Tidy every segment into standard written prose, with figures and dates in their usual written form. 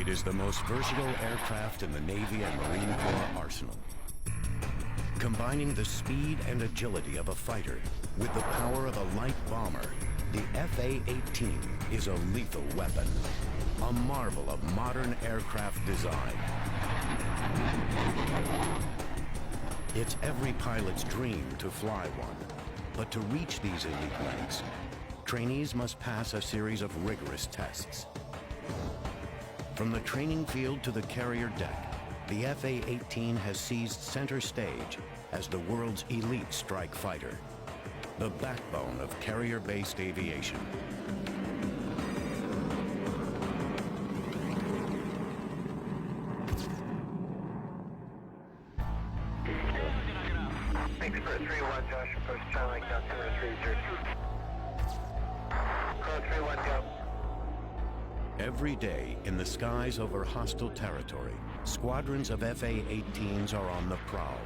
It is the most versatile aircraft in the Navy and Marine Corps arsenal. Combining the speed and agility of a fighter with the power of a light bomber, the FA-18 is a lethal weapon, a marvel of modern aircraft design. It's every pilot's dream to fly one, but to reach these elite ranks, trainees must pass a series of rigorous tests. From the training field to the carrier deck, the FA-18 has seized center stage as the world's elite strike fighter, the backbone of carrier-based aviation. Thanks for 3-1, Josh. Approach Charlie, down 2-3, Code 3-1, go. Every day in the skies over hostile territory, squadrons of FA-18s are on the prowl.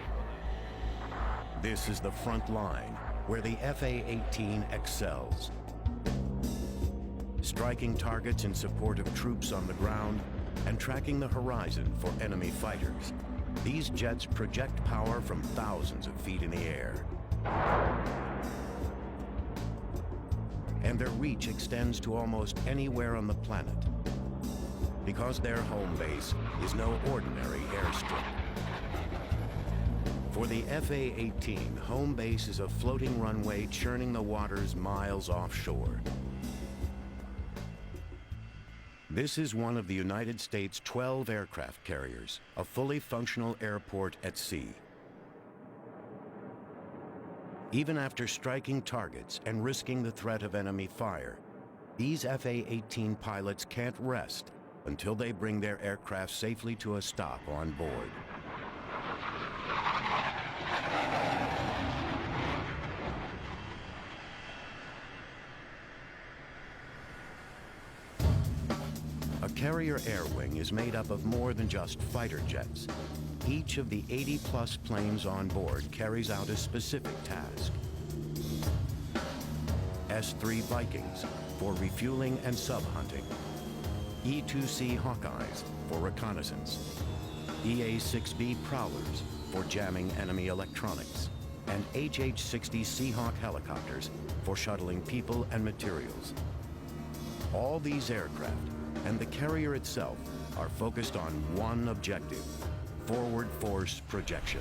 This is the front line, where the FA-18 excels. Striking targets in support of troops on the ground and tracking the horizon for enemy fighters, these jets project power from thousands of feet in the air. And their reach extends to almost anywhere on the planet, because their home base is no ordinary airstrip. For the FA-18, home base is a floating runway churning the waters miles offshore. This is one of the United States' 12 aircraft carriers, a fully functional airport at sea. Even after striking targets and risking the threat of enemy fire, these FA-18 pilots can't rest until they bring their aircraft safely to a stop on board. A carrier air wing is made up of more than just fighter jets. Each of the 80-plus planes on board carries out a specific task. S-3 Vikings for refueling and sub-hunting. E-2C Hawkeyes for reconnaissance. EA-6B Prowlers for jamming enemy electronics. And HH-60 Seahawk helicopters for shuttling people and materials. All these aircraft and the carrier itself are focused on one objective: forward force projection.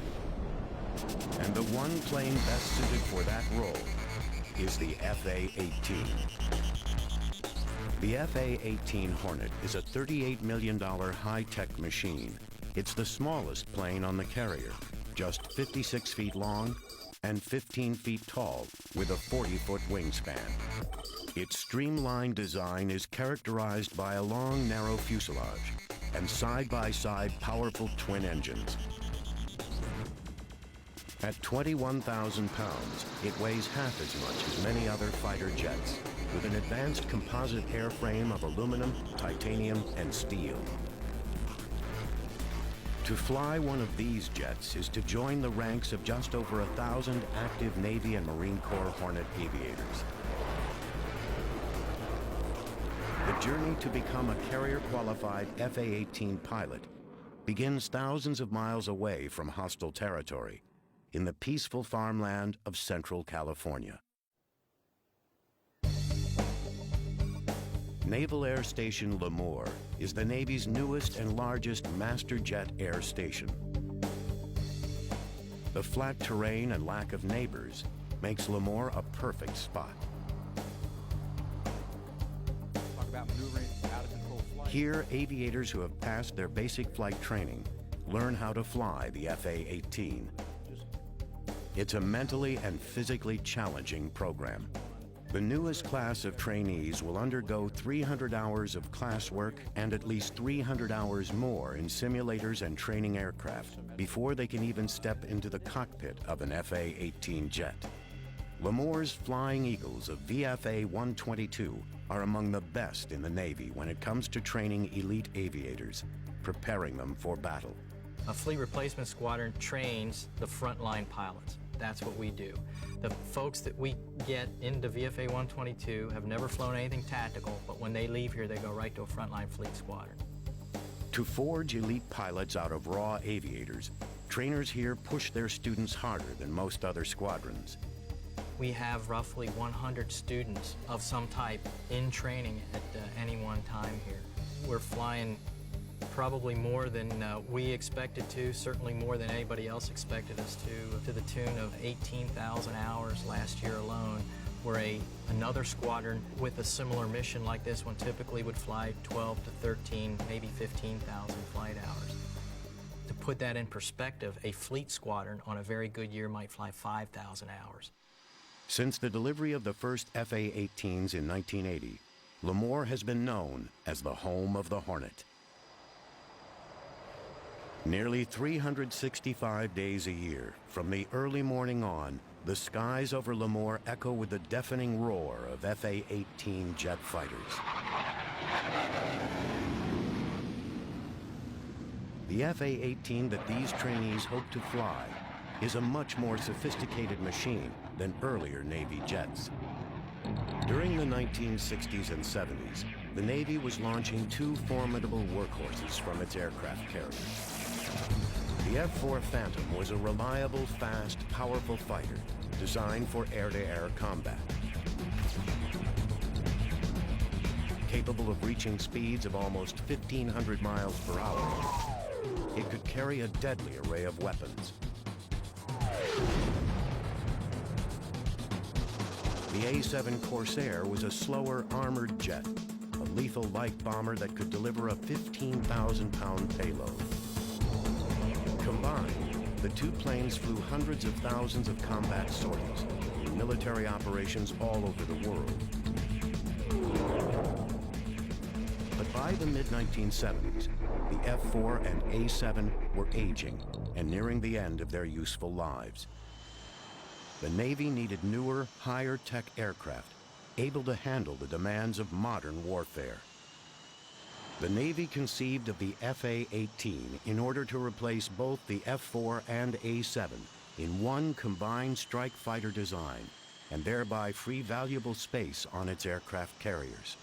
And the one plane best suited for that role is the FA-18. The FA-18 Hornet is a $38 million high-tech machine. It's the smallest plane on the carrier, just 56 feet long and 15 feet tall with a 40-foot wingspan. Its streamlined design is characterized by a long, narrow fuselage and side-by-side powerful twin engines. At 21,000 pounds, it weighs half as much as many other fighter jets, with an advanced composite airframe of aluminum, titanium, and steel. To fly one of these jets is to join the ranks of just over 1,000 active Navy and Marine Corps Hornet aviators. The journey to become a carrier-qualified FA-18 pilot begins thousands of miles away from hostile territory in the peaceful farmland of Central California. Naval Air Station Lemoore is the Navy's newest and largest master jet air station. The flat terrain and lack of neighbors makes Lemoore a perfect spot. Here, aviators who have passed their basic flight training learn how to fly the FA-18. It's a mentally and physically challenging program. The newest class of trainees will undergo 300 hours of classwork and at least 300 hours more in simulators and training aircraft before they can even step into the cockpit of an FA-18 jet. Lemoore's Flying Eagles of VFA 122 are among the best in the Navy when it comes to training elite aviators, preparing them for battle. A fleet replacement squadron trains the frontline pilots. That's what we do. The folks that we get into VFA 122 have never flown anything tactical, but when they leave here, they go right to a frontline fleet squadron. To forge elite pilots out of raw aviators, trainers here push their students harder than most other squadrons. We have roughly 100 students of some type in training at any one time here. We're flying probably more than we expected to, certainly more than anybody else expected us to the tune of 18,000 hours last year alone, where another squadron with a similar mission like this one typically would fly 12 to 13, maybe 15,000 flight hours. To put that in perspective, a fleet squadron on a very good year might fly 5,000 hours. Since the delivery of the first FA-18s in 1980, Lemoore has been known as the home of the Hornet. Nearly 365 days a year, from the early morning on, the skies over Lemoore echo with the deafening roar of FA-18 jet fighters. The FA-18 that these trainees hope to fly is a much more sophisticated machine than earlier Navy jets. During the 1960s and 70s, the Navy was launching two formidable workhorses from its aircraft carriers. The F-4 Phantom was a reliable, fast, powerful fighter designed for air-to-air combat. Capable of reaching speeds of almost 1,500 miles per hour, it could carry a deadly array of weapons. The A-7 Corsair was a slower armored jet, a lethal light bomber that could deliver a 15,000-pound payload. Combined, the two planes flew hundreds of thousands of combat sorties in military operations all over the world. But by the mid-1970s, the F-4 and A-7 were aging and nearing the end of their useful lives. The Navy needed newer, higher-tech aircraft able to handle the demands of modern warfare. The Navy conceived of the FA-18 in order to replace both the F-4 and A-7 in one combined strike fighter design and thereby free valuable space on its aircraft carriers.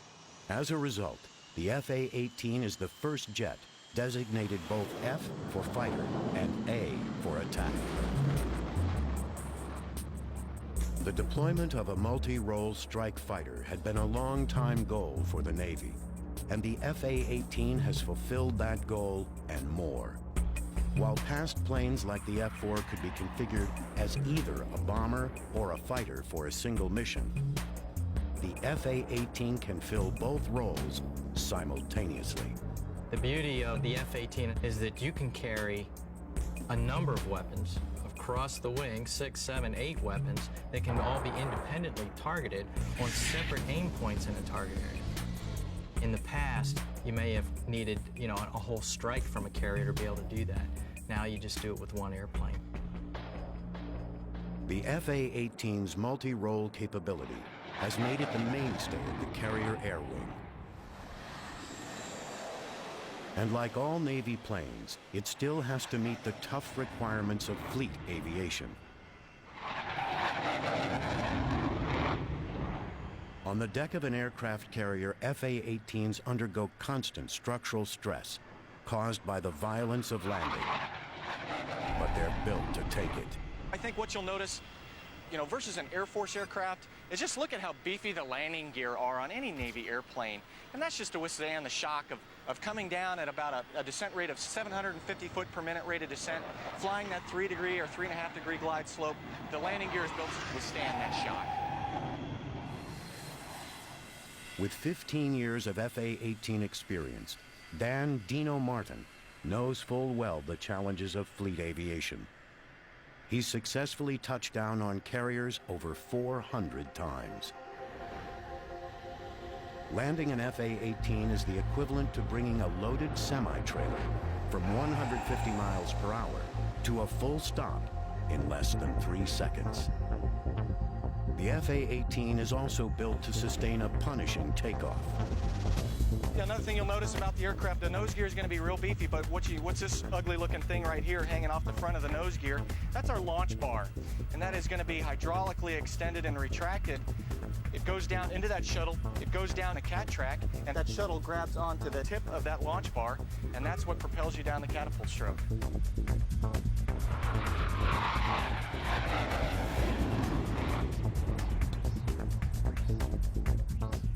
As a result, the FA-18 is the first jet designated both F for fighter and A for attack. The deployment of a multi-role strike fighter had been a long-time goal for the Navy, and the FA-18 has fulfilled that goal and more. While past planes like the F-4 could be configured as either a bomber or a fighter for a single mission, the FA-18 can fill both roles simultaneously. The beauty of the F-18 is that you can carry a number of weapons across the wing, 6, 7, 8 weapons that can all be independently targeted on separate aim points in a target area. In the past, you may have needed, a whole strike from a carrier to be able to do that. Now you just do it with one airplane. The FA-18's multi-role capability has made it the mainstay of the carrier air wing. And like all Navy planes, it still has to meet the tough requirements of fleet aviation. On the deck of an aircraft carrier, FA-18s undergo constant structural stress caused by the violence of landing. But they're built to take it. I think what you'll notice, versus an Air Force aircraft, is just look at how beefy the landing gear are on any Navy airplane. And that's just to withstand the shock of coming down at about a descent rate of 750 foot per minute rate of descent, flying that 3-degree or 3.5-degree glide slope. The landing gear is built to withstand that shock. With 15 years of FA-18 experience, Dan Dino Martin knows full well the challenges of fleet aviation. He's successfully touched down on carriers over 400 times. Landing an FA-18 is the equivalent to bringing a loaded semi-trailer from 150 miles per hour to a full stop in less than 3 seconds. The FA-18 is also built to sustain a punishing takeoff. Another thing you'll notice about the aircraft, the nose gear is going to be real beefy, but what's this ugly looking thing right here hanging off the front of the nose gear? That's our launch bar, and that is going to be hydraulically extended and retracted. It goes down into that shuttle, it goes down a cat track, and that shuttle grabs onto the tip of that launch bar, and that's what propels you down the catapult stroke.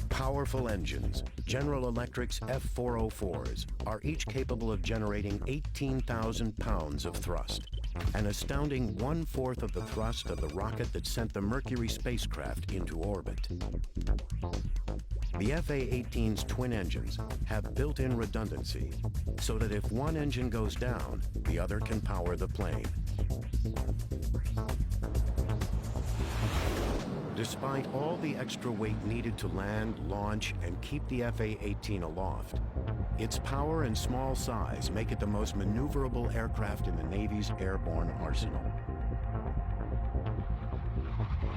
Powerful engines, General Electric's F404s, are each capable of generating 18,000 pounds of thrust, an astounding 1/4 of the thrust of the rocket that sent the Mercury spacecraft into orbit. The FA-18's twin engines have built-in redundancy, so that if one engine goes down, the other can power the plane. Despite all the extra weight needed to land, launch, and keep the FA-18 aloft, its power and small size make it the most maneuverable aircraft in the Navy's airborne arsenal.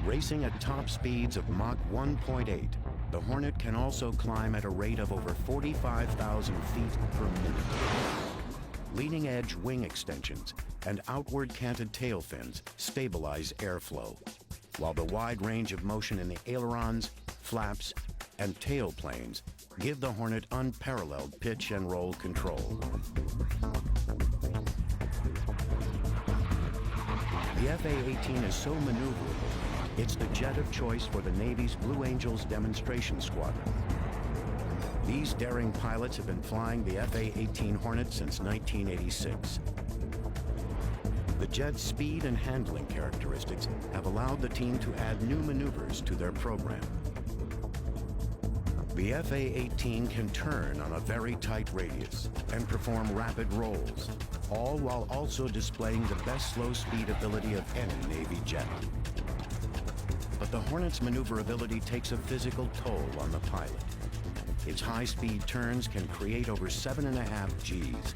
Racing at top speeds of Mach 1.8, the Hornet can also climb at a rate of over 45,000 feet per minute. Leading-edge wing extensions and outward canted tail fins stabilize airflow, while the wide range of motion in the ailerons, flaps, and tail planes give the Hornet unparalleled pitch and roll control. The FA-18 is so maneuverable, it's the jet of choice for the Navy's Blue Angels demonstration squadron. These daring pilots have been flying the FA-18 Hornet since 1986. The jet's speed and handling characteristics have allowed the team to add new maneuvers to their program. The FA-18 can turn on a very tight radius and perform rapid rolls, all while also displaying the best slow speed ability of any Navy jet. But the Hornet's maneuverability takes a physical toll on the pilot. Its high-speed turns can create over 7.5 Gs.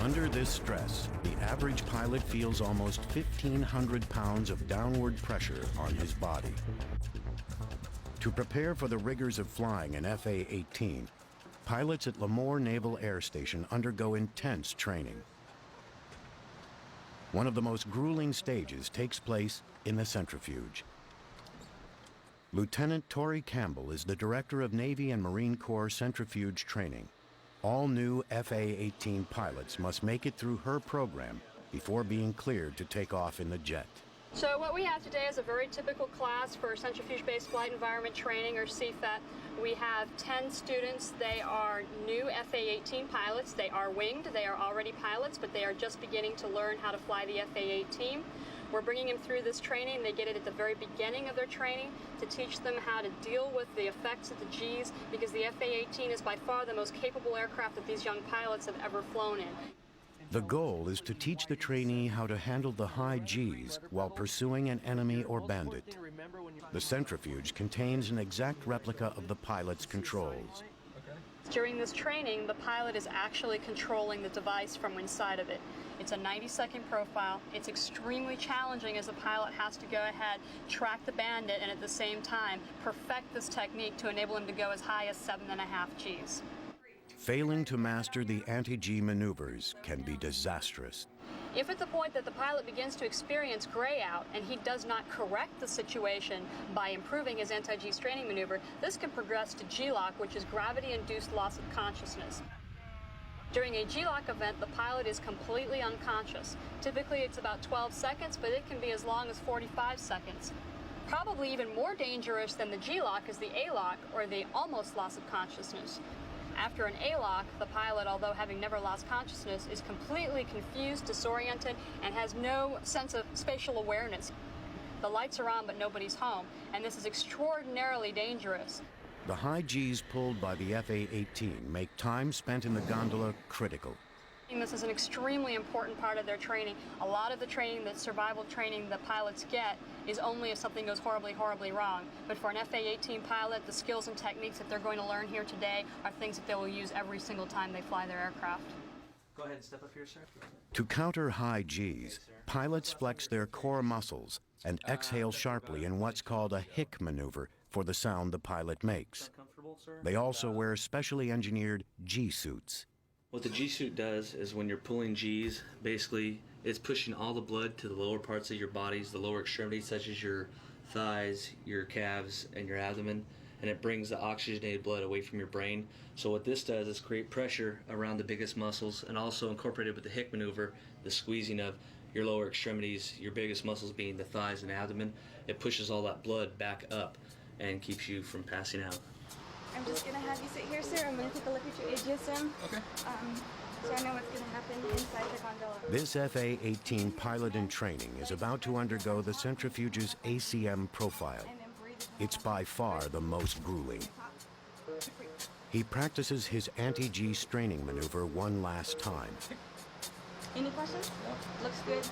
Under this stress, the average pilot feels almost 1,500 pounds of downward pressure on his body. To prepare for the rigors of flying an FA-18, pilots at Lemoore Naval Air Station undergo intense training. One of the most grueling stages takes place in the centrifuge. Lieutenant Tori Campbell is the Director of Navy and Marine Corps Centrifuge Training. All new FA-18 pilots must make it through her program before being cleared to take off in the jet. So what we have today is a very typical class for centrifuge-based flight environment training, or CFET. We have 10 students. They are new FA-18 pilots. They are winged. They are already pilots, but they are just beginning to learn how to fly the FA-18. We're bringing them through this training. They get it at the very beginning of their training to teach them how to deal with the effects of the Gs, because the FA-18 is by far the most capable aircraft that these young pilots have ever flown in. The goal is to teach the trainee how to handle the high Gs while pursuing an enemy or bandit. The centrifuge contains an exact replica of the pilot's controls. During this training, the pilot is actually controlling the device from inside of it. It's a 90-second profile. It's extremely challenging, as a pilot has to go ahead, track the bandit, and at the same time perfect this technique to enable him to go as high as 7.5 Gs. Failing to master the anti-G maneuvers can be disastrous. If at the point that the pilot begins to experience gray out and he does not correct the situation by improving his anti-G straining maneuver, this can progress to G-lock, which is gravity-induced loss of consciousness. During a G-lock event, the pilot is completely unconscious. Typically it's about 12 seconds, but it can be as long as 45 seconds. Probably even more dangerous than the G-lock is the A-lock, or the almost loss of consciousness. After an A-lock, the pilot, although having never lost consciousness, is completely confused, disoriented, and has no sense of spatial awareness. The lights are on, but nobody's home, and this is extraordinarily dangerous. The high Gs pulled by the FA-18 make time spent in the gondola critical. This is an extremely important part of their training. A lot of the training, the survival training that pilots get, is only if something goes horribly, horribly wrong. But for an FA-18 pilot, the skills and techniques that they're going to learn here today are things that they will use every single time they fly their aircraft. Go ahead and step up here, sir. To counter high Gs, pilots flex their core muscles and exhale sharply in what's called a hic maneuver for the sound the pilot makes. Comfortable, sir? They also wear specially engineered G-suits. What the G-suit does is when you're pulling G's, basically it's pushing all the blood to the lower parts of your bodies, the lower extremities such as your thighs, your calves, and your abdomen, and it brings the oxygenated blood away from your brain. So what this does is create pressure around the biggest muscles, and also incorporated with the Hick maneuver, the squeezing of your lower extremities, your biggest muscles being the thighs and abdomen. It pushes all that blood back up and keeps you from passing out. I'm just gonna have you sit here, sir. I'm gonna take a look at your AGSM. Okay. So I know what's gonna happen inside the gondola. This FA-18 pilot in training is about to undergo the centrifuge's ACM profile. And then breathe. It's by far the most grueling. He practices his anti-G straining maneuver one last time. Any questions? No. Looks good.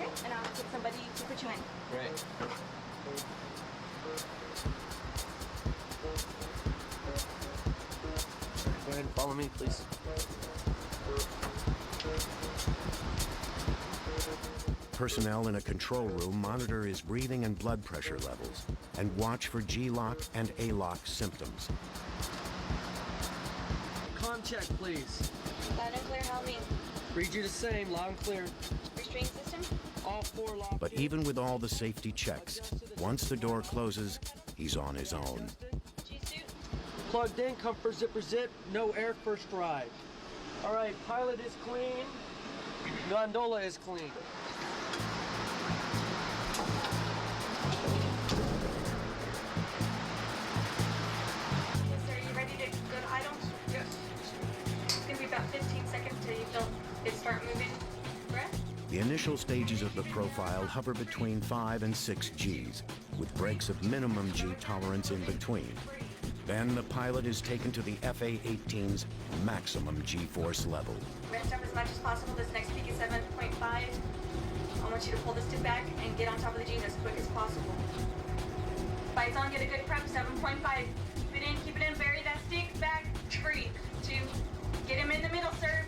Okay, and I'll get somebody to put you in. Great. Go ahead and follow me, please. Personnel in a control room monitor his breathing and blood pressure levels and watch for G-lock and A-lock symptoms. Comm check, please. Loud and clear, how me? Read you the same, loud and clear. Restraint system? All 4 locked. But even with all the safety checks, once the door closes, he's on his own. G-suit? Plugged in, comfort zipper zip, no air first ride. All right, pilot is clean. Gondola is clean. Okay, sir, you ready to go to idle? Yes. It's gonna be about 15 seconds till you feel it start moving. Breath? The initial stages of the profile hover between 5 and 6 Gs, with breaks of minimum G tolerance in between. Then the pilot is taken to the FA-18's maximum G-force level. Rest up as much as possible. This next peak is 7.5. I want you to pull the stick back and get on top of the G's as quick as possible. Lights on, get a good prep, 7.5. Keep it in, bury that stick, back, 3, 2. Get him in the middle, sir.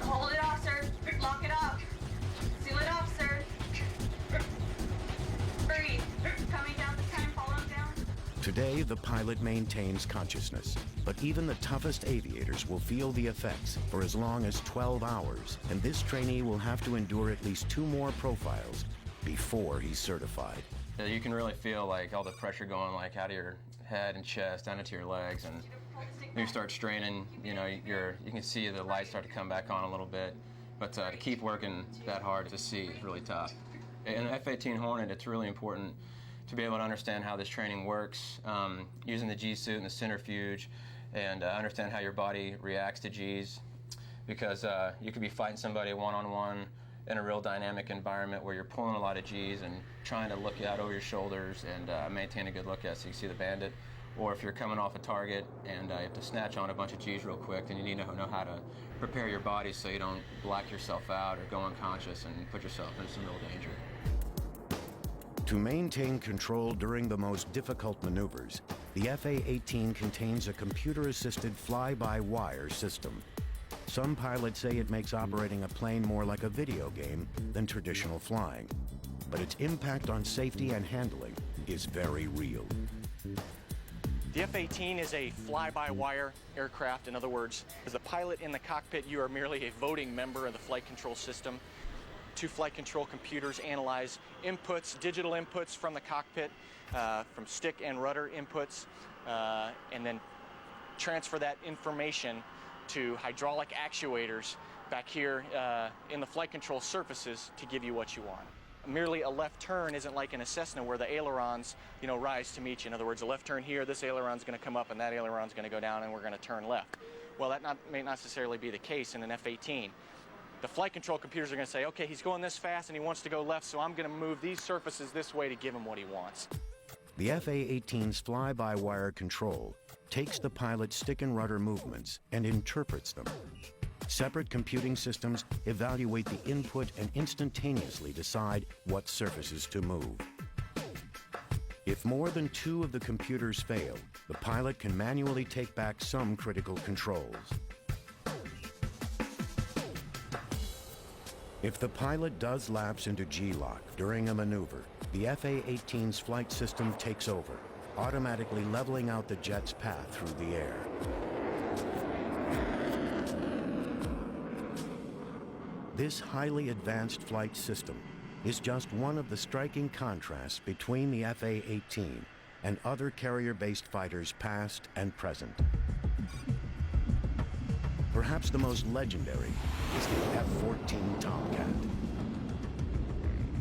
Hold it off, sir. Lock it up. Seal it off, sir. 3. Coming down this time, follow him down. Today, the pilot maintains consciousness, but even the toughest aviators will feel the effects for as long as 12 hours, and this trainee will have to endure at least 2 more profiles before he's certified. You can really feel like all the pressure going like out of your head and chest down into your legs, and you start straining. You know, you can see the lights start to come back on a little bit, but to keep working that hard to see is really tough. In an F-18 Hornet, it's really important to be able to understand how this training works, using the G-suit and the centrifuge, and understand how your body reacts to Gs, because you could be fighting somebody one-on-one in a real dynamic environment where you're pulling a lot of Gs and trying to look out over your shoulders and maintain a good look at so you can see the bandit. Or if you're coming off a target and you have to snatch on a bunch of Gs real quick, then you need to know how to prepare your body so you don't black yourself out or go unconscious and put yourself in some real danger. To maintain control during the most difficult maneuvers, the FA-18 contains a computer-assisted fly-by-wire system. Some pilots say it makes operating a plane more like a video game than traditional flying, but its impact on safety and handling is very real. The F-18 is a fly-by-wire aircraft. In other words, as a pilot in the cockpit, you are merely a voting member of the flight control system. 2 flight control computers analyze inputs, digital inputs from the cockpit, from stick and rudder inputs, and then transfer that information to hydraulic actuators back here in the flight control surfaces to give you what you want. Merely a left turn isn't like in a Cessna where the ailerons, rise to meet you. In other words, a left turn here, this aileron's going to come up and that aileron's going to go down and we're going to turn left. Well, that may not necessarily be the case in an F-18. The flight control computers are going to say, okay, he's going this fast and he wants to go left, so I'm going to move these surfaces this way to give him what he wants. The FA-18's fly-by-wire control takes the pilot's stick and rudder movements and interprets them. Separate computing systems evaluate the input and instantaneously decide what surfaces to move. If more than 2 of the computers fail, the pilot can manually take back some critical controls. If the pilot does lapse into G-lock during a maneuver, the FA-18's flight system takes over, automatically leveling out the jet's path through the air. This highly advanced flight system is just one of the striking contrasts between the FA-18 and other carrier-based fighters past and present. Perhaps the most legendary is the F-14 Tomcat.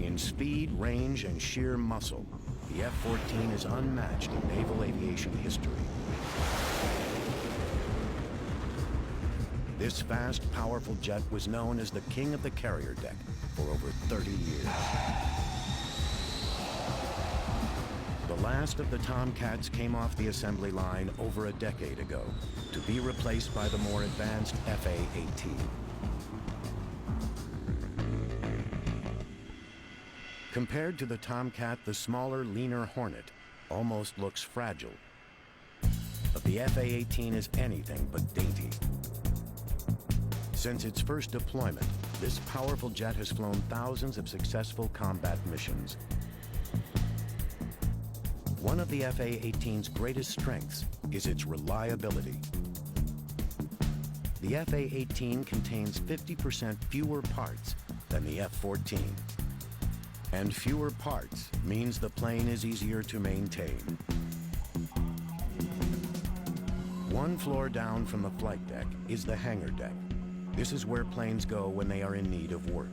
In speed, range, and sheer muscle, the F-14 is unmatched in naval aviation history. This fast, powerful jet was known as the king of the carrier deck for over 30 years. The last of the Tomcats came off the assembly line over a decade ago to be replaced by the more advanced FA-18. Compared to the Tomcat, the smaller, leaner Hornet almost looks fragile. But the FA-18 is anything but dainty. Since its first deployment, this powerful jet has flown thousands of successful combat missions. One of the FA-18's greatest strengths is its reliability. The FA-18 contains 50% fewer parts than the F-14. And fewer parts means the plane is easier to maintain. One floor down from the flight deck is the hangar deck. This is where planes go when they are in need of work.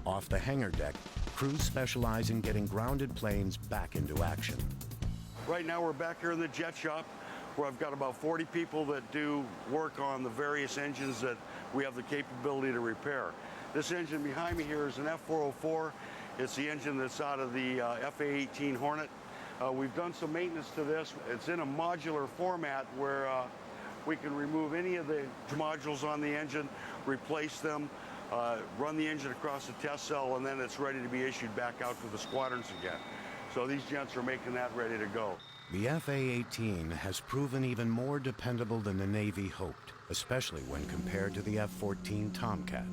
Off the hangar deck, crews specialize in getting grounded planes back into action. Right now we're back here in the jet shop where I've got about 40 people that do work on the various engines that we have the capability to repair. This engine behind me here is an F404. It's the engine that's out of the FA-18 Hornet. We've done some maintenance to this. It's in a modular format where we can remove any of the modules on the engine, replace them, run the engine across the test cell, and then it's ready to be issued back out to the squadrons again. So these gents are making that ready to go. The FA-18 has proven even more dependable than the Navy hoped, especially when compared to the F-14 Tomcat.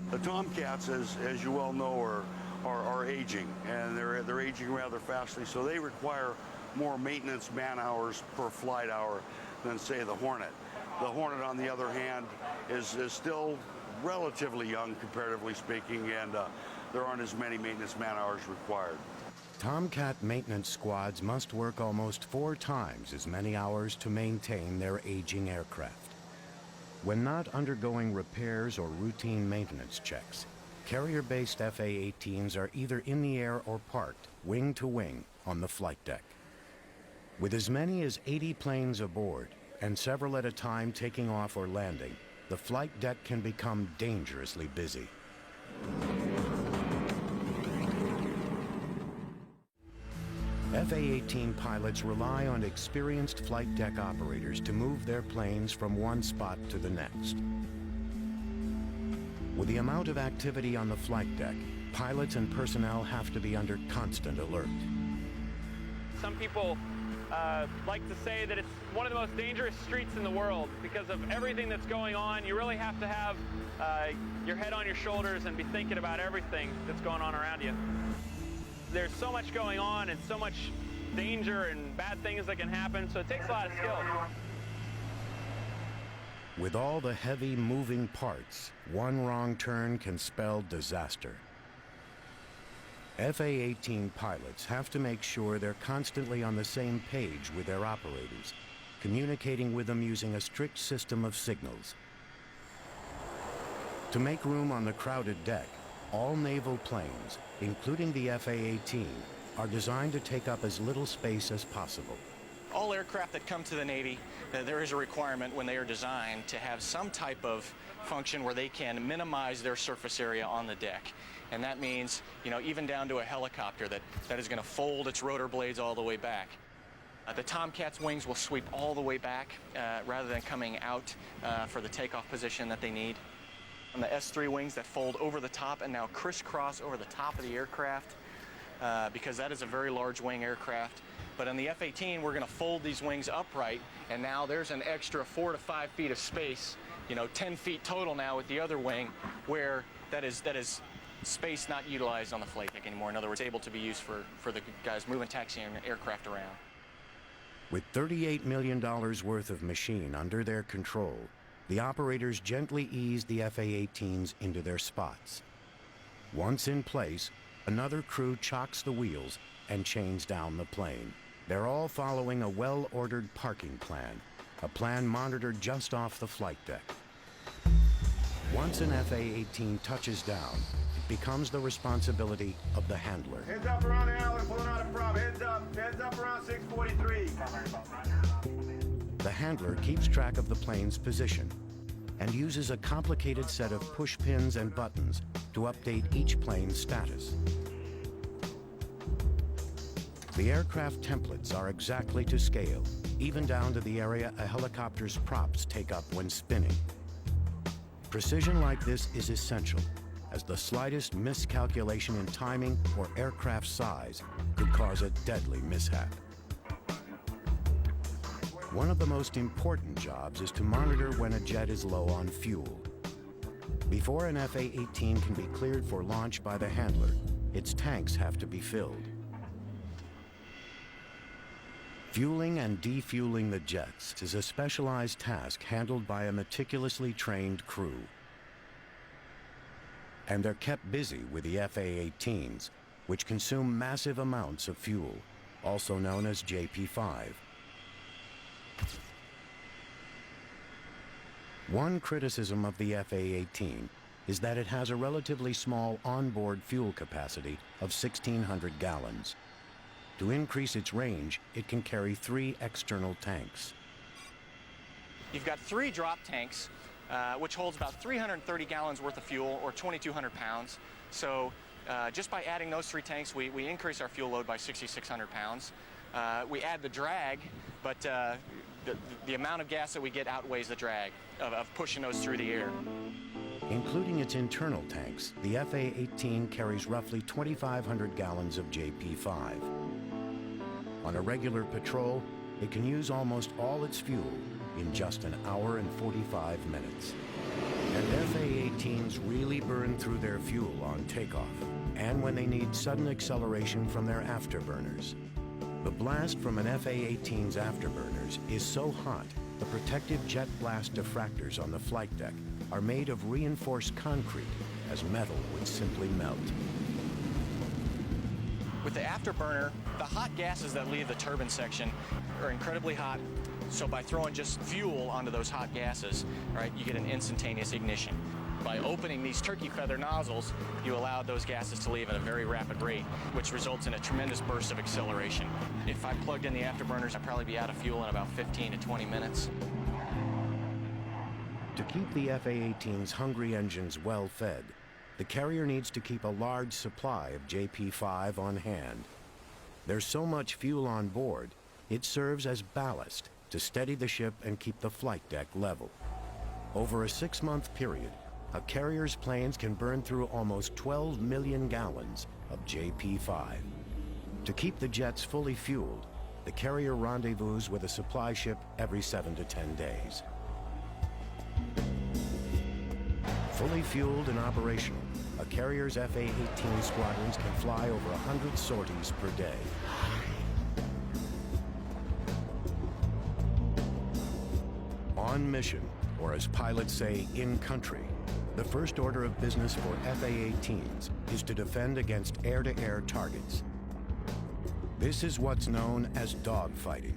The Tomcats, as you well know, are aging, and they're aging rather fastly, so they require more maintenance man-hours per flight hour than, say, the Hornet. The Hornet, on the other hand, is still relatively young, comparatively speaking, and there aren't as many maintenance man-hours required. Tomcat maintenance squads must work almost 4 times as many hours to maintain their aging aircraft. When not undergoing repairs or routine maintenance checks, carrier-based FA-18s are either in the air or parked, wing to wing, on the flight deck. With as many as 80 planes aboard, and several at a time taking off or landing, the flight deck can become dangerously busy. FA-18 pilots rely on experienced flight deck operators to move their planes from one spot to the next. With the amount of activity on the flight deck, pilots and personnel have to be under constant alert. Some people like to say that it's one of the most dangerous streets in the world because of everything that's going on. You really have to have your head on your shoulders and be thinking about everything that's going on around you. There's so much going on and so much danger and bad things that can happen, so it takes a lot of skill. With all the heavy moving parts, one wrong turn can spell disaster. FA-18 pilots have to make sure they're constantly on the same page with their operators, communicating with them using a strict system of signals. To make room on the crowded deck, all naval planes, including the FA-18, are designed to take up as little space as possible. All aircraft that come to the Navy, there is a requirement when they are designed to have some type of function where they can minimize their surface area on the deck. And that means, you know, even down to a helicopter that is going to fold its rotor blades all the way back. The Tomcat's wings will sweep all the way back rather than coming out for the takeoff position that they need. On the S-3 wings that fold over the top and now crisscross over the top of the aircraft because that is a very large wing aircraft. But on the F-18, we're going to fold these wings upright, and now there's an extra 4 to 5 feet of space 10 feet total now with the other wing, where that is space not utilized on the flight deck anymore. In other words, able to be used for the guys moving taxiing aircraft around. With $38 million worth of machine under their control, the operators gently ease the FA-18s into their spots. Once in place, another crew chocks the wheels and chains down the plane. They're all following a well-ordered parking plan, a plan monitored just off the flight deck. Once an FA-18 touches down, it becomes the responsibility of the handler. Heads up around the alley, pulling out a prop. Heads up around 643. The handler keeps track of the plane's position and uses a complicated set of push pins and buttons to update each plane's status. The aircraft templates are exactly to scale, even down to the area a helicopter's props take up when spinning. Precision like this is essential, as the slightest miscalculation in timing or aircraft size could cause a deadly mishap. One of the most important jobs is to monitor when a jet is low on fuel. Before an FA-18 can be cleared for launch by the handler, its tanks have to be filled. Fueling and defueling the jets is a specialized task handled by a meticulously trained crew. And they're kept busy with the FA-18s, which consume massive amounts of fuel, also known as JP-5. One criticism of the FA-18 is that it has a relatively small onboard fuel capacity of 1,600 gallons. To increase its range, it can carry 3 external tanks. You've got 3 drop tanks, which holds about 330 gallons worth of fuel, or 2,200 pounds. So just by adding those 3 tanks, we increase our fuel load by 6,600 pounds. We add the drag, but the amount of gas that we get outweighs the drag of pushing those through the air. Including its internal tanks, the FA-18 carries roughly 2,500 gallons of JP-5. On a regular patrol, it can use almost all its fuel in just an hour and 45 minutes. And FA-18s really burn through their fuel on takeoff, and when they need sudden acceleration from their afterburners. The blast from an FA-18's afterburners is so hot, the protective jet blast diffractors on the flight deck are made of reinforced concrete, as metal would simply melt. With the afterburner, the hot gases that leave the turbine section are incredibly hot, so by throwing just fuel onto those hot gases, right, you get an instantaneous ignition. By opening these turkey feather nozzles, you allow those gases to leave at a very rapid rate, which results in a tremendous burst of acceleration. If I plugged in the afterburners, I'd probably be out of fuel in about 15 to 20 minutes. To keep the FA-18's hungry engines well fed, the carrier needs to keep a large supply of JP-5 on hand. There's so much fuel on board, it serves as ballast to steady the ship and keep the flight deck level. Over a 6-month period, a carrier's planes can burn through almost 12 million gallons of JP-5. To keep the jets fully fueled, the carrier rendezvous with a supply ship every 7 to 10 days. Fully fueled and operational, a carrier's FA-18 squadrons can fly over 100 sorties per day. On mission, or as pilots say, in country, the first order of business for FA-18s is to defend against air-to-air targets. This is what's known as dogfighting,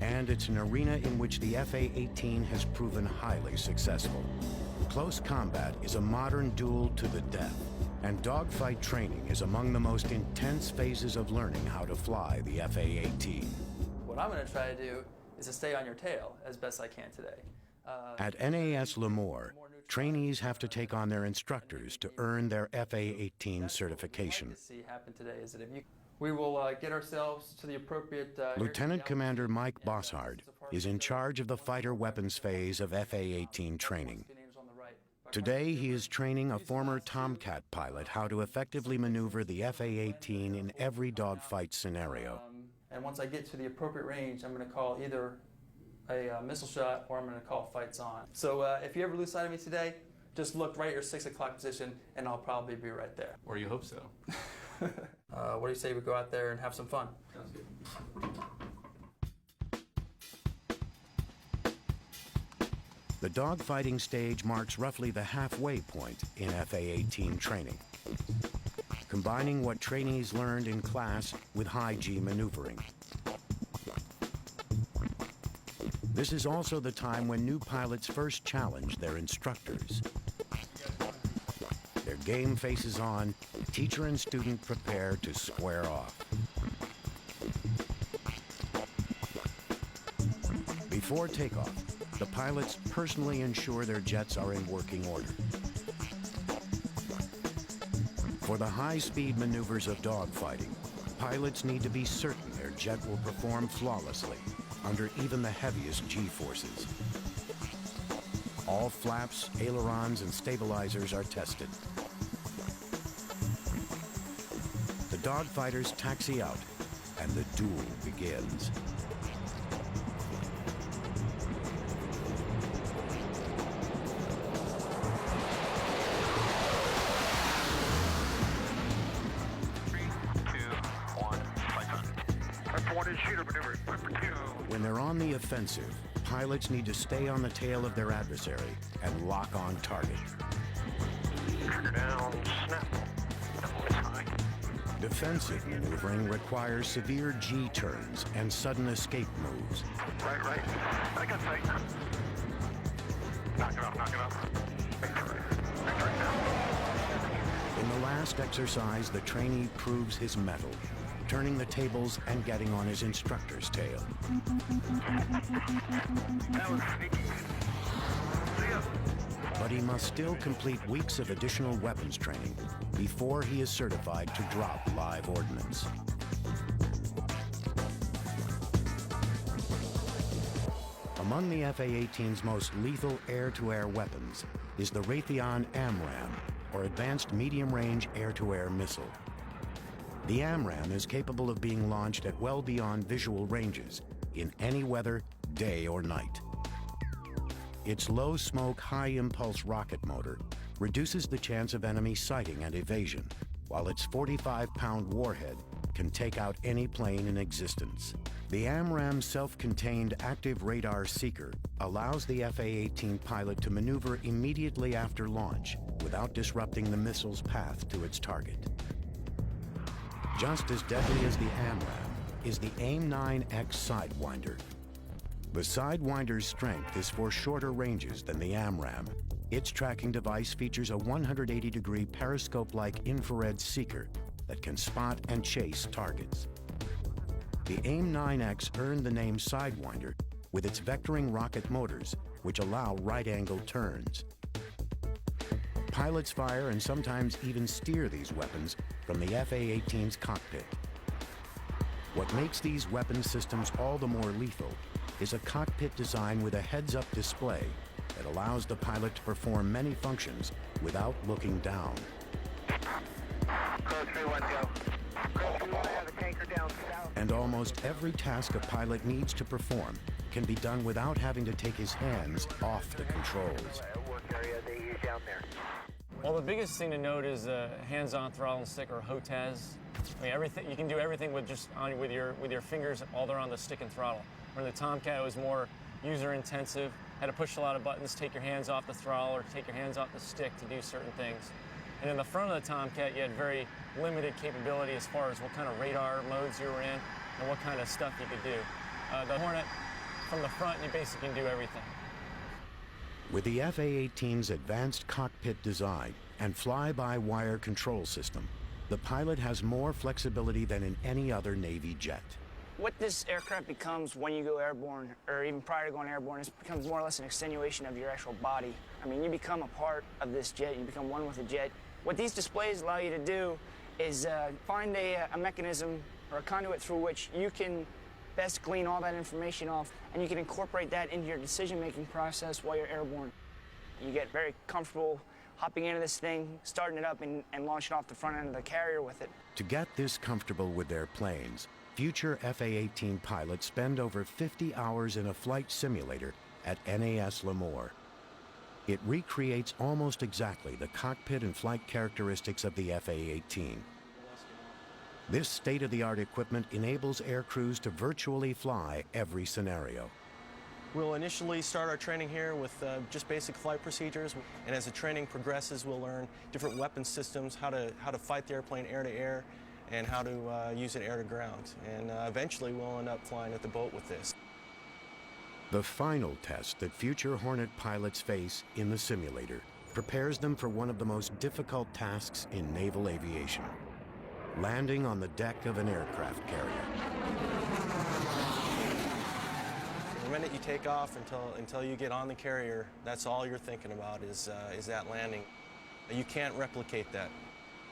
and it's an arena in which the FA-18 has proven highly successful. Close combat is a modern duel to the death, and dogfight training is among the most intense phases of learning how to fly the FA-18. What I'm going to try to do is to stay on your tail as best I can today. At NAS Lemoore, trainees have to take on their instructors to earn their FA-18 certification. We will get ourselves to the appropriate... Lieutenant Commander Mike Bossard is in charge of the fighter weapons phase of FA-18 training. Today, he is training a former Tomcat pilot how to effectively maneuver the FA-18 in every dogfight scenario. And once I get to the appropriate range, I'm going to call either a missile shot, or I'm going to call fights on. So if you ever lose sight of me today, just look right at your 6 o'clock position, and I'll probably be right there. Or you hope so. What do you say we go out there and have some fun? Sounds good. The dogfighting stage marks roughly the halfway point in FA-18 training, combining what trainees learned in class with high-G maneuvering. This is also the time when new pilots first challenge their instructors. Their game faces on, teacher and student prepare to square off. Before takeoff, the pilots personally ensure their jets are in working order. For the high-speed maneuvers of dogfighting, pilots need to be certain their jet will perform flawlessly under even the heaviest G-forces. All flaps, ailerons, and stabilizers are tested. The dogfighters taxi out, and the duel begins. When they're on the offensive, pilots need to stay on the tail of their adversary and lock on target. Trigger down, snap. It's high. Defensive maneuvering requires severe G-turns and sudden escape moves. Right. I got sight. Knock it off. Right now. In the last exercise, the trainee proves his mettle, turning the tables and getting on his instructor's tail. That was sneaky. See ya. But he must still complete weeks of additional weapons training before he is certified to drop live ordnance. Among the FA-18's most lethal air-to-air weapons is the Raytheon AMRAAM, or Advanced Medium-Range Air-to-Air Missile. The AMRAAM is capable of being launched at well beyond visual ranges, in any weather, day or night. Its low-smoke, high-impulse rocket motor reduces the chance of enemy sighting and evasion, while its 45-pound warhead can take out any plane in existence. The AMRAAM's self-contained active radar seeker allows the FA-18 pilot to maneuver immediately after launch without disrupting the missile's path to its target. Just as deadly as the AMRAAM is the AIM-9X Sidewinder. The Sidewinder's strength is for shorter ranges than the AMRAAM. Its tracking device features a 180-degree periscope-like infrared seeker that can spot and chase targets. The AIM-9X earned the name Sidewinder with its vectoring rocket motors, which allow right-angle turns. Pilots fire and sometimes even steer these weapons from the FA-18's cockpit. What makes these weapon systems all the more lethal is a cockpit design with a heads-up display that allows the pilot to perform many functions without looking down. Crow 3-1, go. Crow 3-1, I have a tanker down south. And almost every task a pilot needs to perform can be done without having to take his hands off the controls. Work area they use down there. Well, the biggest thing to note is hands-on throttle and stick, or HOTAS. I mean, everything, you can do everything with just with your fingers while they're on the stick and throttle. Where the Tomcat was more user-intensive, had to push a lot of buttons, take your hands off the throttle, or take your hands off the stick to do certain things. And in the front of the Tomcat, you had very limited capability as far as what kind of radar modes you were in and what kind of stuff you could do. The Hornet, from the front, you basically can do everything. With the FA-18's advanced cockpit design and fly-by-wire control system, the pilot has more flexibility than in any other Navy jet. What this aircraft becomes when you go airborne, or even prior to going airborne, it becomes more or less an extenuation of your actual body. I mean, you become a part of this jet, you become one with the jet. What these displays allow you to do is find a mechanism or a conduit through which you can best glean all that information off, and you can incorporate that into your decision-making process while you're airborne. You get very comfortable hopping into this thing, starting it up, and launching off the front end of the carrier with it. To get this comfortable with their planes, future FA-18 pilots spend over 50 hours in a flight simulator at NAS Lemoore. It recreates almost exactly the cockpit and flight characteristics of the FA-18. This state-of-the-art equipment enables air crews to virtually fly every scenario. We'll initially start our training here with just basic flight procedures, and as the training progresses, we'll learn different weapon systems, how to fight the airplane air-to-air, and how to use it air-to-ground. And eventually, we'll end up flying at the boat with this. The final test that future Hornet pilots face in the simulator prepares them for one of the most difficult tasks in naval aviation: landing on the deck of an aircraft carrier. The minute you take off until you get on the carrier, that's all you're thinking about is that landing. You can't replicate that.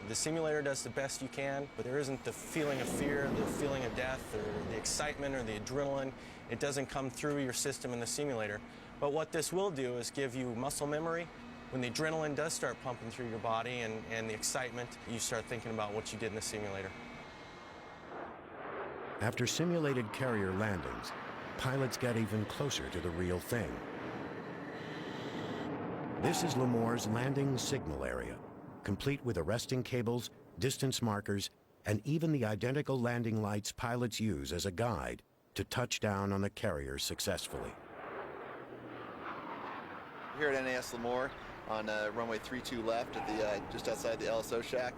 The simulator does the best you can, but there isn't the feeling of fear, the feeling of death, or the excitement, or the adrenaline. It doesn't come through your system in the simulator. But what this will do is give you muscle memory. When the adrenaline does start pumping through your body and the excitement, you start thinking about what you did in the simulator. After simulated carrier landings, pilots get even closer to the real thing. This is Lemoore's landing signal area, complete with arresting cables, distance markers, and even the identical landing lights pilots use as a guide to touch down on the carrier successfully. Here at NAS Lemoore on runway 32 left at the just outside the LSO shack.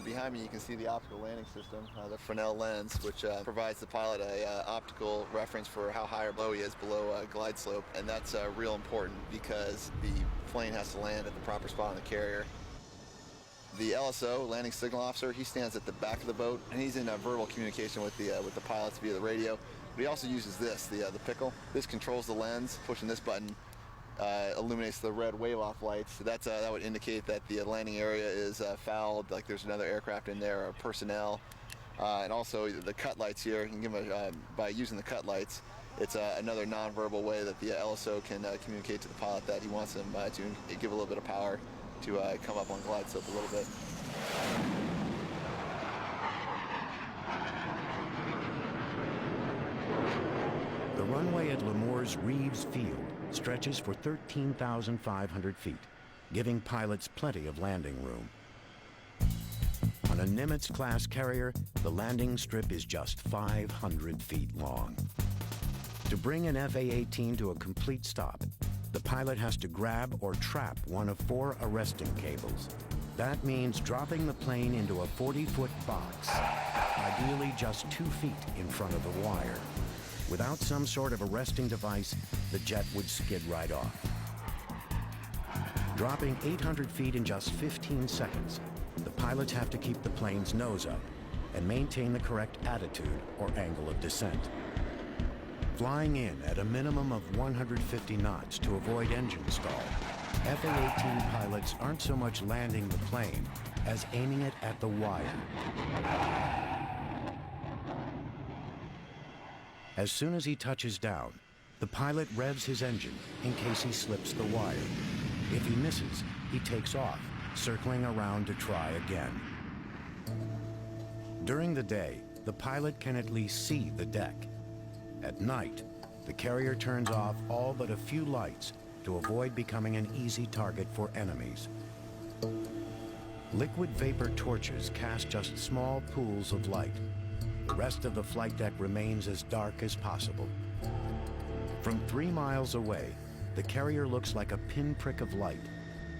Behind me you can see the optical landing system, the Fresnel lens, which provides the pilot a optical reference for how high or low he is below glide slope, and that's real important because the plane has to land at the proper spot on the carrier. The LSO, landing signal officer, he stands at the back of the boat, and he's in verbal communication with the pilots via the radio. But he also uses this, the pickle. This controls the lens. Pushing this button illuminates the red wave-off lights. So that would indicate that the landing area is fouled, like there's another aircraft in there, or personnel. And also the cut lights here, you can give them by using the cut lights, it's another non-verbal way that the LSO can communicate to the pilot that he wants them to give a little bit of power to come up on glide slope a little bit. The runway at Lemoore's Reeves Field stretches for 13,500 feet, giving pilots plenty of landing room. On a Nimitz-class carrier, the landing strip is just 500 feet long. To bring an FA-18 to a complete stop, the pilot has to grab or trap one of 4 arresting cables. That means dropping the plane into a 40-foot box, ideally just 2 feet in front of the wire. Without some sort of arresting device, the jet would skid right off. Dropping 800 feet in just 15 seconds, the pilots have to keep the plane's nose up and maintain the correct attitude or angle of descent. Flying in at a minimum of 150 knots to avoid engine stall, FA-18 pilots aren't so much landing the plane as aiming it at the wire. As soon as he touches down, the pilot revs his engine in case he slips the wire. If he misses, he takes off, circling around to try again. During the day, the pilot can at least see the deck. At night, the carrier turns off all but a few lights to avoid becoming an easy target for enemies. Liquid vapor torches cast just small pools of light. The rest of the flight deck remains as dark as possible. From 3 miles away, the carrier looks like a pinprick of light.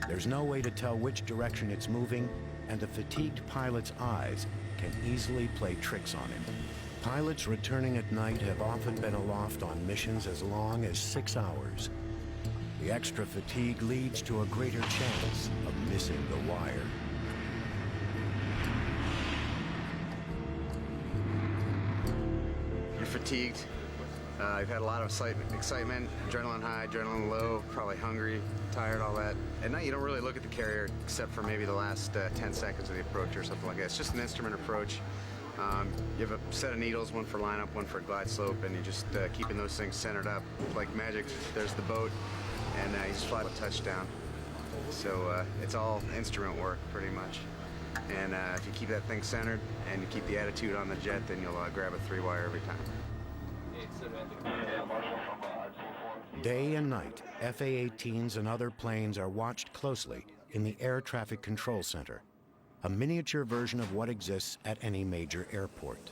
There's no way to tell which direction it's moving, and a fatigued pilot's eyes can easily play tricks on him. Pilots returning at night have often been aloft on missions as long as 6 hours. The extra fatigue leads to a greater chance of missing the wire. You're fatigued. You've had a lot of excitement, adrenaline high, adrenaline low, probably hungry, tired, all that. At night, you don't really look at the carrier except for maybe the last 10 seconds of the approach or something like that. It's just an instrument approach. You have a set of needles, one for lineup, one for glide slope, and you're just keeping those things centered up. Like magic, there's the boat, and you just fly a touchdown. So it's all instrument work, pretty much. And if you keep that thing centered and you keep the attitude on the jet, then you'll grab a 3-wire every time. Day and night, FA-18s and other planes are watched closely in the Air Traffic Control Center, a miniature version of what exists at any major airport.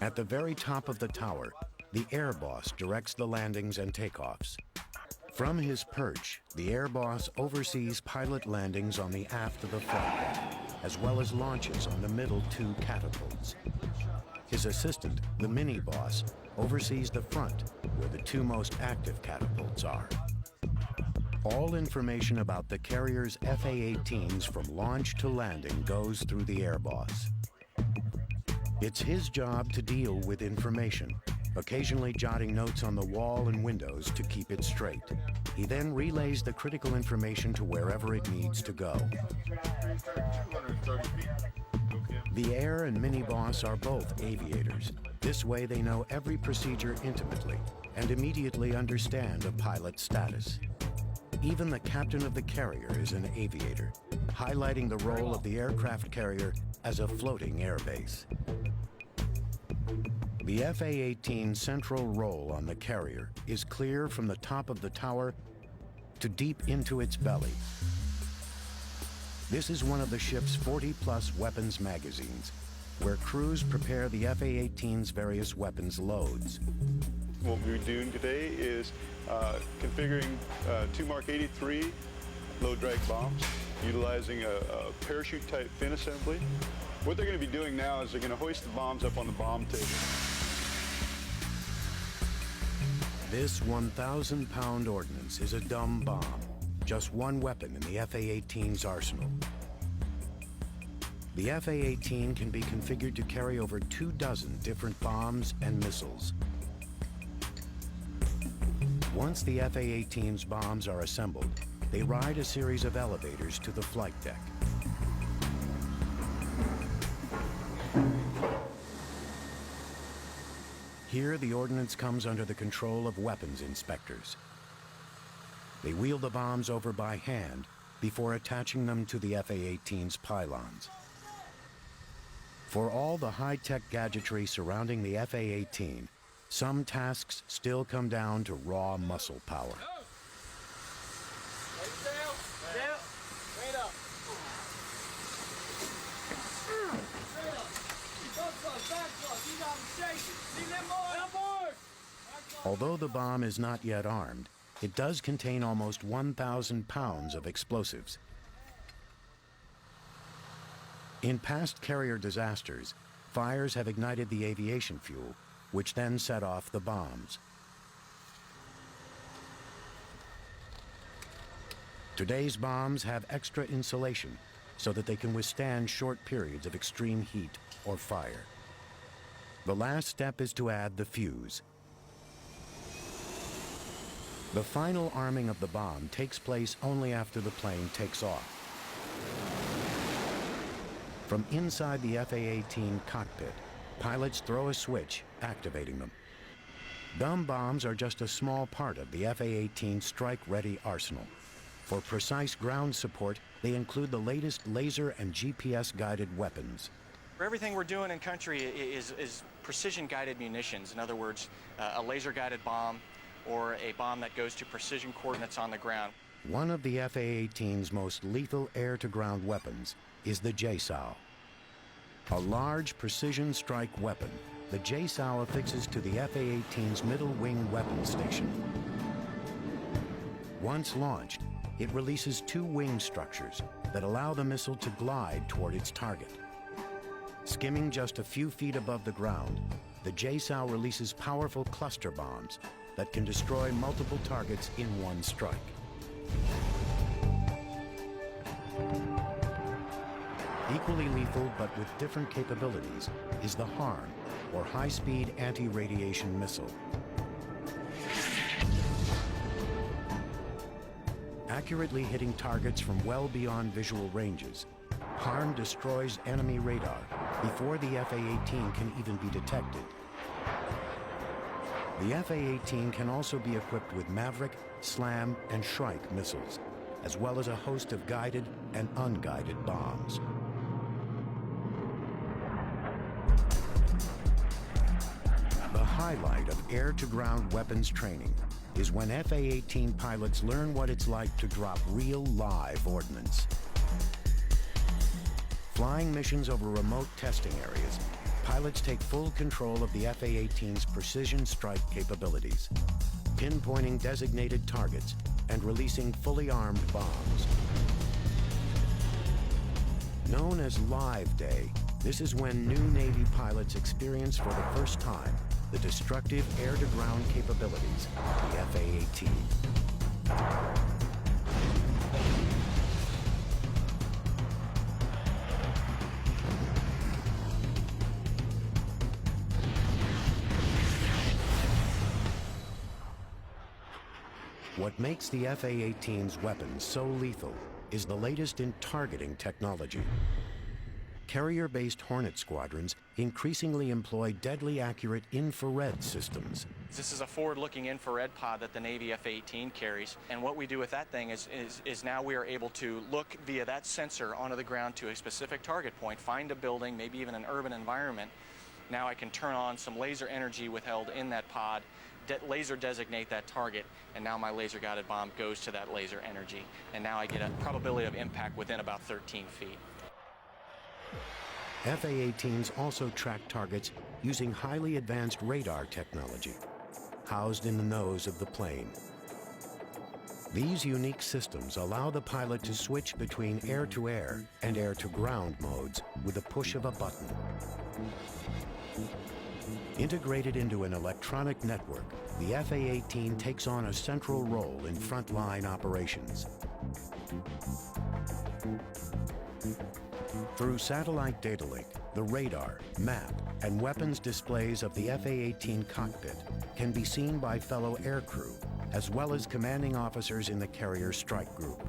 At the very top of the tower, the air boss directs the landings and takeoffs. From his perch, the air boss oversees pilot landings on the aft of the flight deck, as well as launches on the middle 2 catapults. His assistant, the mini-boss, oversees the front, where the 2 most active catapults are. All information about the carrier's FA-18s from launch to landing goes through the air boss. It's his job to deal with information, occasionally jotting notes on the wall and windows to keep it straight. He then relays the critical information to wherever it needs to go. The air and mini-boss are both aviators. This way they know every procedure intimately and immediately understand a pilot's status. Even the captain of the carrier is an aviator, highlighting the role of the aircraft carrier as a floating airbase. The FA-18's central role on the carrier is clear from the top of the tower to deep into its belly. This is one of the ship's 40-plus weapons magazines, where crews prepare the FA-18's various weapons loads. What we're doing today is configuring 2 Mark 83 low-drag bombs, utilizing a parachute-type fin assembly. What they're going to be doing now is they're going to hoist the bombs up on the bomb table. This 1,000-pound ordnance is a dumb bomb, just one weapon in the FA-18's arsenal. The FA-18 can be configured to carry over 24 different bombs and missiles. Once the FA-18's bombs are assembled, they ride a series of elevators to the flight deck. Here, the ordnance comes under the control of weapons inspectors. They wheel the bombs over by hand before attaching them to the FA-18's pylons. For all the high-tech gadgetry surrounding the FA-18, some tasks still come down to raw muscle power. Although the bomb is not yet armed, it does contain almost 1,000 pounds of explosives. In past carrier disasters, fires have ignited the aviation fuel, which then set off the bombs. Today's bombs have extra insulation so that they can withstand short periods of extreme heat or fire. The last step is to add the fuse. The final arming of the bomb takes place only after the plane takes off. From inside the FA-18 cockpit, pilots throw a switch, activating them. Dumb bombs are just a small part of the FA-18 strike-ready arsenal. For precise ground support, they include the latest laser and GPS-guided weapons. Everything we're doing in country is precision-guided munitions. In other words, a laser-guided bomb or a bomb that goes to precision coordinates on the ground. One of the FA-18's most lethal air-to-ground weapons is the JSOW. A large precision strike weapon, the JSOW affixes to the FA-18's middle wing weapon station. Once launched, it releases 2 wing structures that allow the missile to glide toward its target. Skimming just a few feet above the ground, the JSOW releases powerful cluster bombs that can destroy multiple targets in one strike. Equally lethal, but with different capabilities, is the HARM, or High-Speed Anti-Radiation Missile. Accurately hitting targets from well beyond visual ranges, HARM destroys enemy radar before the FA-18 can even be detected. The FA-18 can also be equipped with Maverick, SLAM, and Shrike missiles. as well as a host of guided and unguided bombs. The highlight of air-to-ground weapons training is when FA-18 pilots learn what it's like to drop real live ordnance. Flying missions over remote testing areas, pilots take full control of the FA-18's precision strike capabilities, pinpointing designated targets and releasing fully armed bombs. Known as Live Day, this is when new Navy pilots experience for the first time the destructive air-to-ground capabilities of the FA-18. What makes the FA-18's weapons so lethal is the latest in targeting technology. Carrier-based Hornet squadrons increasingly employ deadly accurate infrared systems. This is a forward-looking infrared pod that the Navy F-18 carries, and what we do with that thing is now we are able to look via that sensor onto the ground to a specific target point, find a building, maybe even an urban environment. Now I can turn on some laser energy withheld in that pod, laser designate that target, and now my laser-guided bomb goes to that laser energy, and now I get a probability of impact within about 13 feet. FA-18s also track targets using highly advanced radar technology, housed in the nose of the plane. These unique systems allow the pilot to switch between air-to-air and air-to-ground modes with the push of a button. Integrated into an electronic network, the FA-18 takes on a central role in frontline operations. Through satellite data link, the radar, map, and weapons displays of the FA-18 cockpit can be seen by fellow aircrew, as well as commanding officers in the carrier strike group.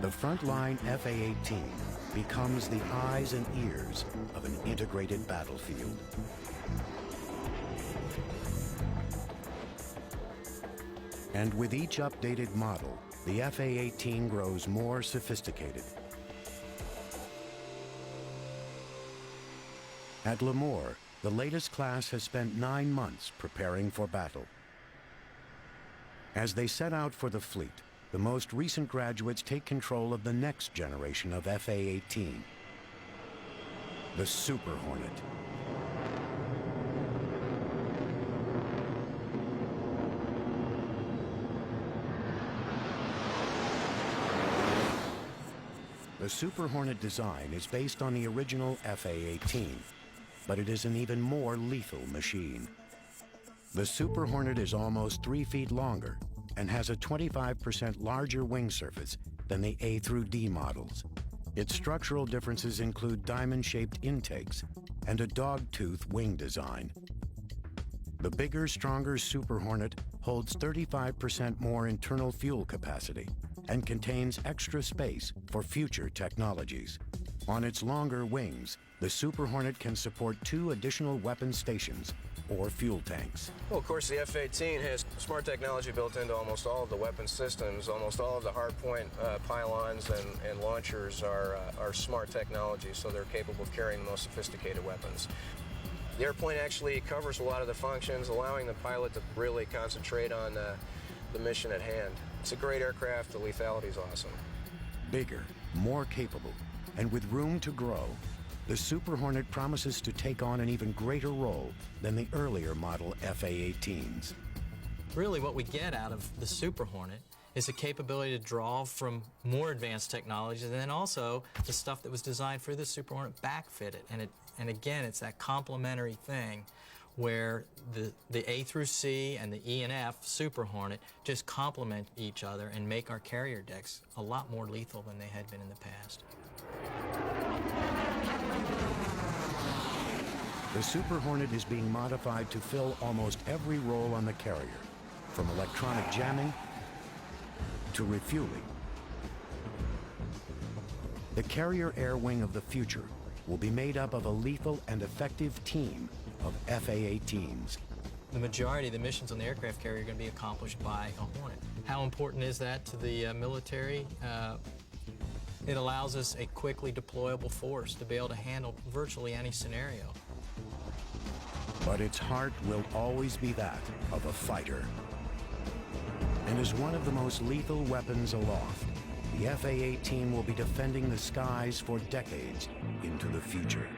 The frontline FA-18 becomes the eyes and ears of an integrated battlefield. And with each updated model, the FA-18 grows more sophisticated. At Lemoore, the latest class has spent 9 months preparing for battle. As they set out for the fleet, the most recent graduates take control of the next generation of FA-18, the Super Hornet. The Super Hornet design is based on the original FA-18, but it is an even more lethal machine. The Super Hornet is almost 3 feet longer and has a 25% larger wing surface than the A through D models. Its structural differences include diamond-shaped intakes and a dog-tooth wing design. The bigger, stronger Super Hornet holds 35% more internal fuel capacity and contains extra space for future technologies. On its longer wings, the Super Hornet can support 2 additional weapon stations or fuel tanks. Well, of course, the F-18 has smart technology built into almost all of the weapon systems. Almost all of the hardpoint pylons and launchers are smart technology, so they're capable of carrying the most sophisticated weapons. The airplane actually covers a lot of the functions, allowing the pilot to really concentrate on the mission at hand. It's a great aircraft. The lethality is awesome. Bigger, more capable, and with room to grow, the Super Hornet promises to take on an even greater role than the earlier model FA-18s. Really what we get out of the Super Hornet is the capability to draw from more advanced technologies, and then also the stuff that was designed for the Super Hornet backfitted. And again, it's that complementary thing where the A through C and the E and F Super Hornet just complement each other and make our carrier decks a lot more lethal than they had been in the past. The Super Hornet is being modified to fill almost every role on the carrier, from electronic jamming to refueling. The carrier air wing of the future will be made up of a lethal and effective team of FA-18s. The majority of the missions on the aircraft carrier are going to be accomplished by a Hornet. How important is that to the military? It allows us a quickly deployable force to be able to handle virtually any scenario. But its heart will always be that of a fighter. And as one of the most lethal weapons aloft, the FA-18 will be defending the skies for decades into the future.